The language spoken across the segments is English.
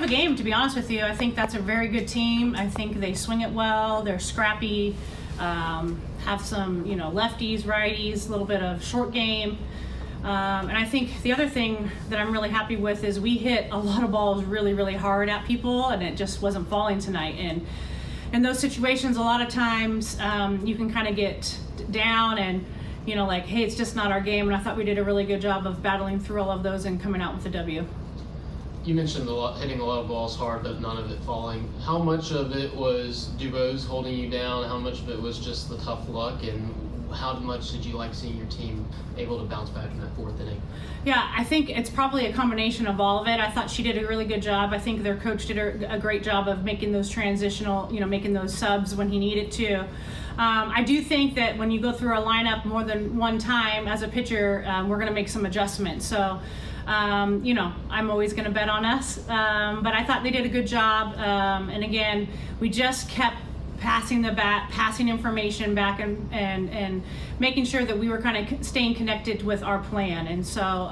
a game, to be honest with you. I think that's a very good team. I think they swing it well. They're scrappy. Have some, lefties, righties, a little bit of short game. And I think the other thing that I'm really happy with is we hit a lot of balls really, really hard at people, and it just wasn't falling tonight. And in those situations, a lot of times you can kind of get down and, hey, it's just not our game. And I thought we did a really good job of battling through all of those and coming out with a W. You mentioned hitting a lot of balls hard, but none of it falling. How much of it was Dubose holding you down? How much of it was just the tough luck? And how much did you like seeing your team able to bounce back in that fourth inning? Yeah, I think it's probably a combination of all of it. I thought she did a really good job. I think their coach did a great job of making those transitional, making those subs when he needed to. I do think that when you go through a lineup more than one time as a pitcher, we're going to make some adjustments. So, I'm always going to bet on us. But I thought they did a good job. And again, we just kept passing the bat, passing information back, and making sure that we were kind of staying connected with our plan. And so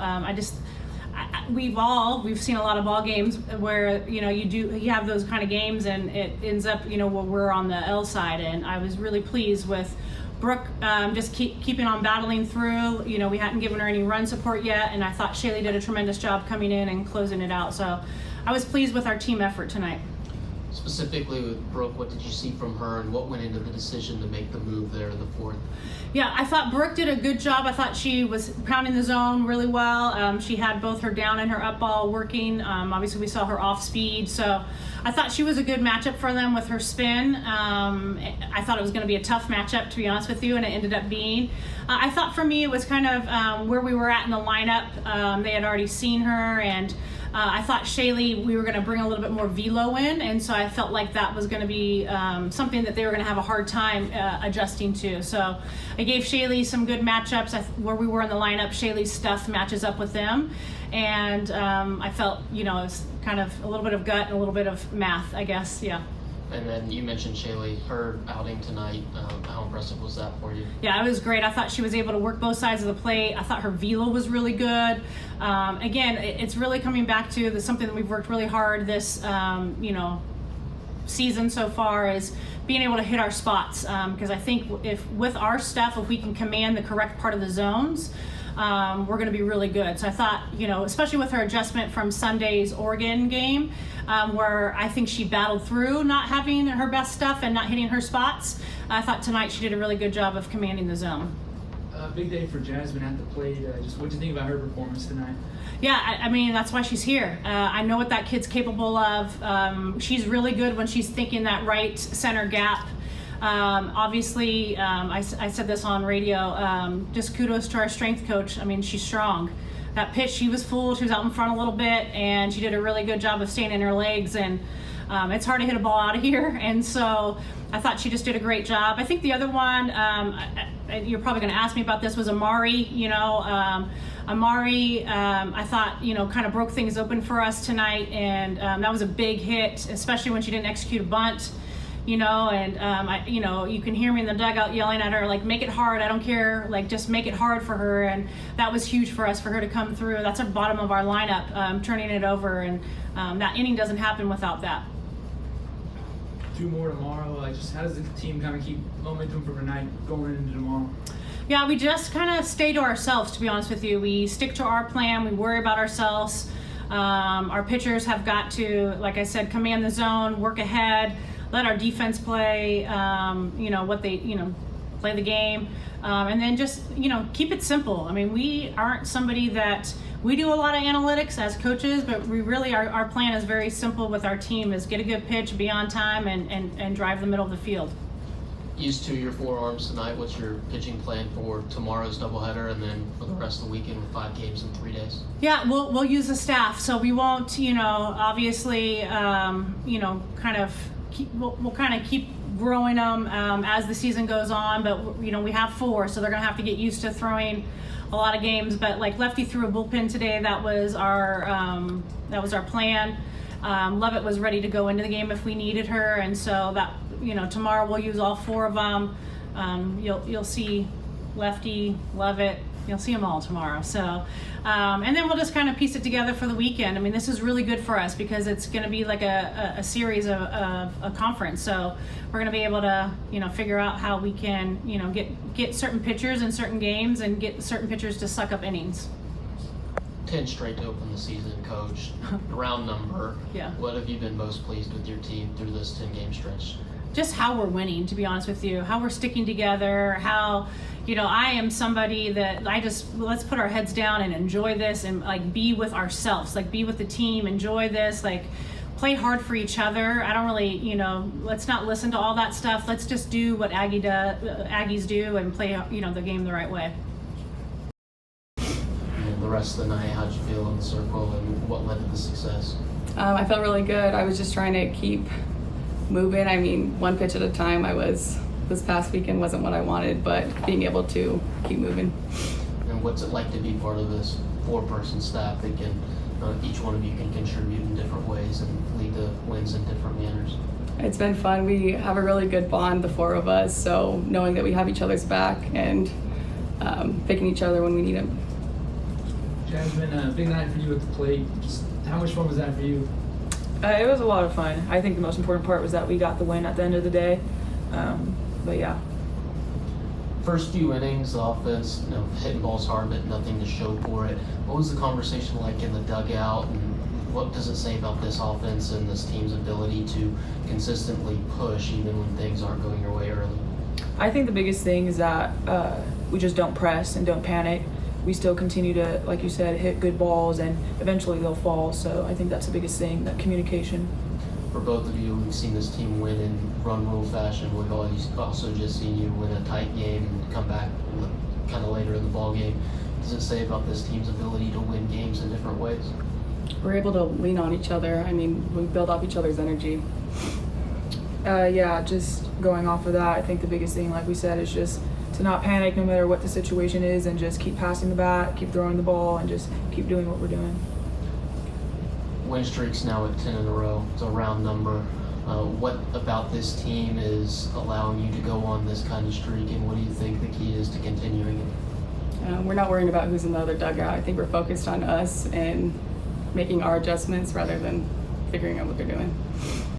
we've seen a lot of ball games where you have those kind of games, and it ends up where we're on the L side. And I was really pleased with Brooke just keeping on battling through. We hadn't given her any run support yet, and I thought Shaylee did a tremendous job coming in and closing it out. So I was pleased with our team effort tonight. Specifically with Brooke, what did you see from her, and what went into the decision to make the move there in the fourth? Yeah, I thought Brooke did a good job. I thought she was pounding the zone really well. She had both her down and her up ball working. Obviously, we saw her off speed, so I thought she was a good matchup for them with her spin. I thought it was going to be a tough matchup, to be honest with you, and it ended up being. I thought for me it was kind of where we were at in the lineup. They had already seen her, and I thought Shaylee, we were going to bring a little bit more velo in, and so I felt like that was going to be something that they were going to have a hard time adjusting to. So I gave Shaylee some good matchups. Where we were in the lineup, Shaylee's stuff matches up with them, and I felt, it was kind of a little bit of gut and a little bit of math, I guess, yeah. And then you mentioned Shaylee, her outing tonight. How impressive was that for you? Yeah, it was great. I thought she was able to work both sides of the plate. I thought her velo was really good. Again, it's really coming back to something that we've worked really hard this, season so far, is being able to hit our spots. Because I think if with our stuff, if we can command the correct part of the zones, we're going to be really good. So I thought, especially with her adjustment from Sunday's Oregon game, where I think she battled through not having her best stuff and not hitting her spots, I thought tonight she did a really good job of commanding the zone. Big day for Jazmine at the plate. Just what do you think about her performance tonight? Yeah, I mean, that's why she's here. I know what that kid's capable of. She's really good when she's thinking that right center gap. Obviously, I said this on radio, just kudos to our strength coach. I mean, she's strong. That pitch, she was full, she was out in front a little bit, and she did a really good job of staying in her legs, and it's hard to hit a ball out of here, and so I thought she just did a great job. I think the other one, you're probably going to ask me about this, was Amari. Amari, I thought, kind of broke things open for us tonight, and that was a big hit, especially when she didn't execute a bunt. You can hear me in the dugout yelling at her, like, make it hard, I don't care, like, just make it hard for her. And that was huge for us, for her to come through. That's our bottom of our lineup, turning it over, and that inning doesn't happen without that. 2 more tomorrow. Just how does the team kind of keep momentum from tonight going into tomorrow? Yeah, we just kind of stay to ourselves, to be honest with you. We stick to our plan, we worry about ourselves. Our pitchers have got to, like I said, command the zone, work ahead, let our defense play, what they, play the game, and then just, keep it simple. I mean, we aren't somebody that, we do a lot of analytics as coaches, but we really, our plan is very simple with our team, is get a good pitch, be on time, and drive the middle of the field. Used to your forearms tonight. What's your pitching plan for tomorrow's doubleheader, and then for the rest of the weekend with 5 games in 3 days? Yeah, we'll use the staff, so we won't, obviously, kind of keep growing them as the season goes on. But we have 4, so they're gonna have to get used to throwing a lot of games. But like Lefty threw a bullpen today. That was our plan. Lovett was ready to go into the game if we needed her, and so that tomorrow we'll use all 4 of them. You'll see Lefty, Lovett, You'll see them all tomorrow. So, and then we'll just kind of piece it together for the weekend. I mean, this is really good for us because it's going to be like a series of a conference. So we're going to be able to, figure out how we can, get certain pitchers in certain games and get certain pitchers to suck up innings. 10 straight to open the season, Coach. Round number. Yeah. What have you been most pleased with your team through this 10-game stretch? Just how we're winning, to be honest with you, how we're sticking together, how, I am somebody that let's put our heads down and enjoy this and like be with ourselves, like be with the team, enjoy this, like play hard for each other. I don't really, let's not listen to all that stuff. Let's just do what Aggies do and play, the game the right way. And the rest of the night, how'd you feel in the circle and what led to the success? I felt really good. I was just trying to keep moving. I mean, one pitch at a time. This past weekend wasn't what I wanted, but being able to keep moving. And what's it like to be part of this 4-person staff that can, each one of you can contribute in different ways and lead to wins in different manners? It's been fun. We have a really good bond, the 4 of us, so knowing that we have each other's back and picking each other when we need them. Jazmine, a big night for you at the plate. Just how much fun was that for you? It was a lot of fun. I think the most important part was that we got the win at the end of the day. But yeah. First few innings, the offense, hitting balls hard, but nothing to show for it. What was the conversation like in the dugout, and what does it say about this offense and this team's ability to consistently push even when things aren't going your way early? I think the biggest thing is that we just don't press and don't panic. We still continue to, like you said, hit good balls, and eventually they'll fall. So I think that's the biggest thing, that communication. For both of you, we've seen this team win in run rule fashion. We've also just seen you win a tight game and come back kind of later in the ball game. What does it say about this team's ability to win games in different ways? We're able to lean on each other. I mean, we build off each other's energy. Yeah, just going off of that, I think the biggest thing, like we said, is just to not panic no matter what the situation is, and just keep passing the bat, keep throwing the ball, and just keep doing what we're doing. Win streak's now at 10 in a row. It's a round number. What about this team is allowing you to go on this kind of streak, and what do you think the key is to continuing it? We're not worrying about who's in the other dugout. I think we're focused on us and making our adjustments rather than figuring out what they're doing.